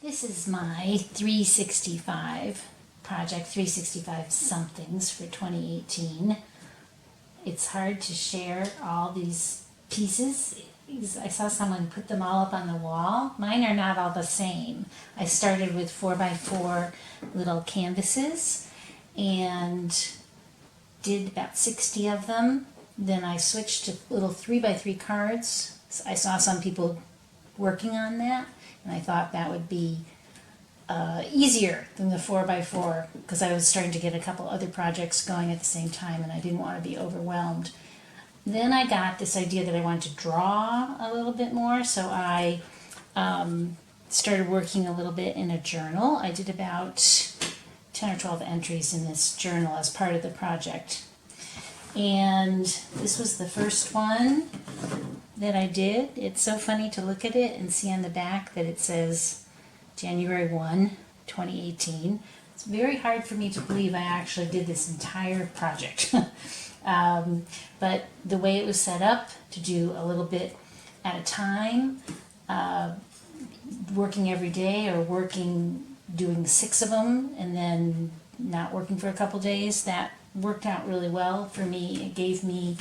This is my 365 project, 365 somethings for 2018. It's hard to share all these pieces. I saw someone put them all up on the wall. Mine are not all the same. I started with 4x4 little canvases and did about 60 of them. Then I switched to little 3x3 cards. I saw some people working on that, and I thought that would be easier than the 4x4 because I was starting to get a couple other projects going at the same time and I didn't want to be overwhelmed. Then I got this idea that I wanted to draw a little bit more, so I started working a little bit in a journal. I did about 10 or 12 entries in this journal as part of the project. And this was the first one that I did. It's so funny to look at it and see on the back that it says January 1, 2018. It's very hard for me to believe I actually did this entire project. But the way it was set up to do a little bit at a time, working every day or doing 6 of them and then not working for a couple days, that worked out really well for me. It gave me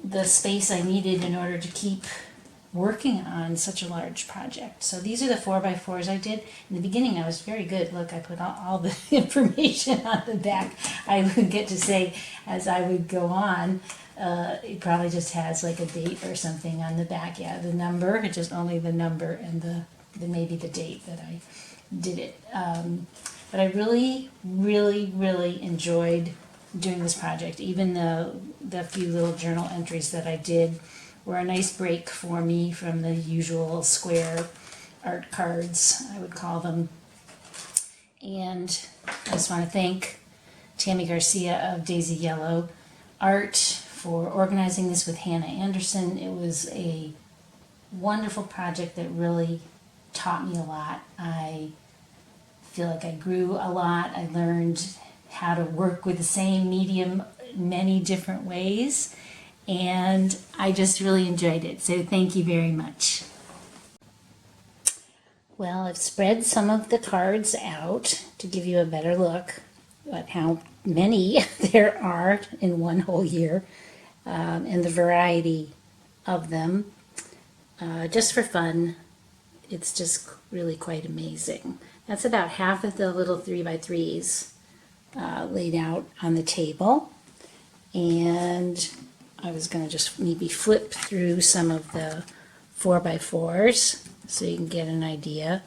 the space I needed in order to keep working on such a large project. So these are the 4x4s I did. In the beginning I was very good. Look, I put all the information on the back. I would get to say as I would go on, it probably just has like a date or something on the back. Yeah, the number, just only the number and the maybe the date that I did it. But I really, really, really enjoyed doing this project. Even the few little journal entries that I did were a nice break for me from the usual square art cards, I would call them. And I just want to thank Tammy Garcia of Daisy Yellow Art for organizing this with Hannah Anderson. It was a wonderful project that really taught me a lot. I feel like I grew a lot. I learned how to work with the same medium many different ways, and I just really enjoyed it. So thank you very much. Well, I've spread some of the cards out to give you a better look at how many there are in one whole year, and the variety of them. Just for fun, it's just really quite amazing. That's about half of the little 3x3s laid out on the table. And I was going to just maybe flip through some of the 4x4s so you can get an idea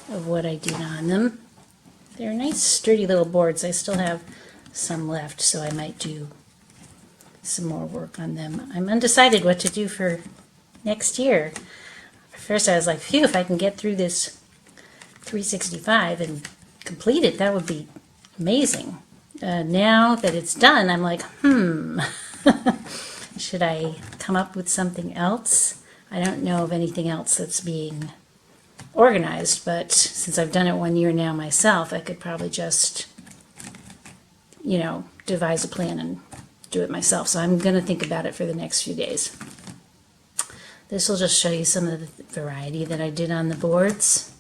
of what I did on them. They're nice sturdy little boards. I still have some left, so I might do some more work on them. I'm undecided what to do for next year. At first I was like, phew, if I can get through this 365 and complete it, that would be amazing. Now that it's done, I'm like, should I come up with something else? I don't know of anything else that's being organized, but since I've done it 1 year now myself, I could probably just, devise a plan and do it myself. So I'm going to think about it for the next few days. This will just show you some of the variety that I did on the boards.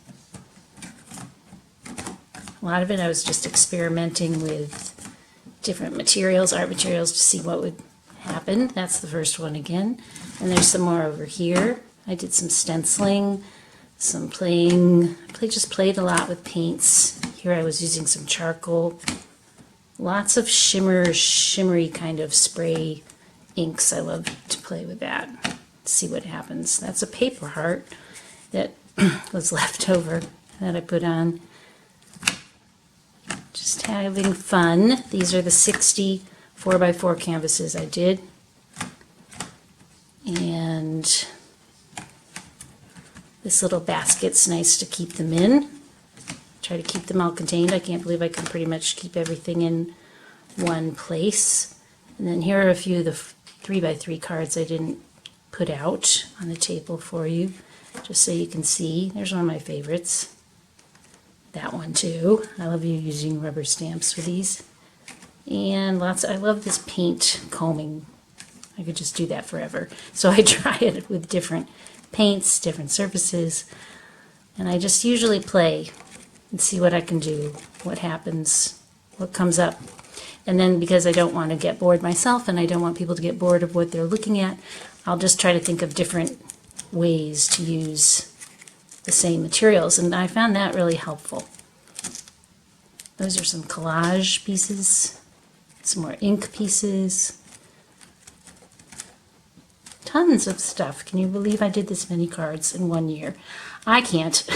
A lot of it I was just experimenting with different materials, art materials, to see what would happen. That's the first one again. And there's some more over here. I did some stenciling, some playing. Just played a lot with paints. Here I was using some charcoal. Lots of shimmery kind of spray inks. I love to play with that. See what happens. That's a paper heart that was left over that I put on. Just having fun. These are the 60 4x4 canvases I did. And this little basket's nice to keep them in. Try to keep them all contained. I can't believe I can pretty much keep everything in one place. And then here are a few of the 3x3 cards I didn't put out on the table for you, just so you can see. There's one of my favorites. That one too. I love using rubber stamps with these. And I love this paint combing. I could just do that forever. So I try it with different paints, different surfaces. And I just usually play and see what I can do, what happens, what comes up. And then because I don't want to get bored myself and I don't want people to get bored of what they're looking at, I'll just try to think of different ways to use the same materials. And I found that really helpful. Those are some collage pieces, some more ink pieces. Tons of stuff. Can you believe I did this many cards in 1 year? I can't.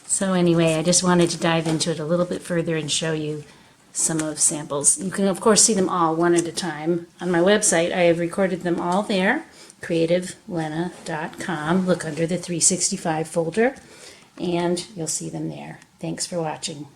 So anyway, I just wanted to dive into it a little bit further and show you some of samples. You can of course see them all one at a time. On my website I have recorded them all there, creativelenna.com. Look under the 365 folder and you'll see them there. Thanks for watching.